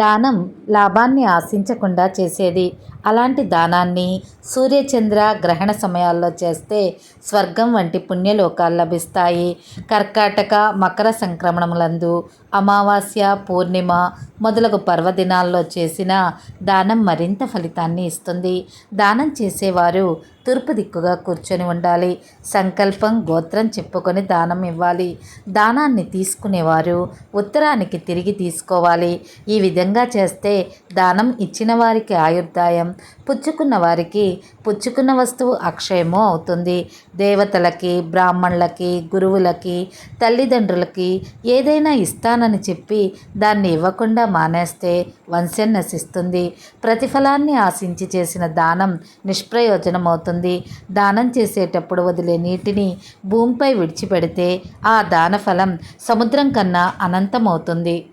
దానం లాభాన్ని ఆశించకుండా చేసేది. అలాంటి దానాన్ని సూర్యచంద్ర గ్రహణ సమయాల్లో చేస్తే స్వర్గం వంటి పుణ్యలోకాలు లభిస్తాయి. కర్కాటక మకర సంక్రమణములందు అమావాస్య, పూర్ణిమ మొదలగు పర్వదినాల్లో చేసిన దానం మరింత ఫలితాన్ని ఇస్తుంది. దానం చేసేవారు తూర్పు దిక్కుగా కూర్చొని ఉండాలి. సంకల్పం, గోత్రం చెప్పుకొని దానం ఇవ్వాలి. దానాన్ని తీసుకునేవారు ఉత్తరానికి తిరిగి తీసుకోవాలి. ఈ విధంగా చేస్తే దానం ఇచ్చిన వారికి ఆయుర్దాయం, పుచ్చుకున్న వారికి పుచ్చుకున్న వస్తువు అక్షయము అవుతుంది. దేవతలకి, బ్రాహ్మణులకి, గురువులకి, తల్లిదండ్రులకి ఏదైనా ఇస్తానని చెప్పి దాన్ని ఇవ్వకుండా మానేస్తే వంశం నశిస్తుంది. ప్రతిఫలాన్ని ఆశించి చేసిన దానం నిష్ప్రయోజనం అవుతుంది. దానం చేసేటప్పుడు వదిలే నీటిని భూమిపై విడిచిపెడితే ఆ దాన ఫలం సముద్రం కన్నా అనంతమవుతుంది.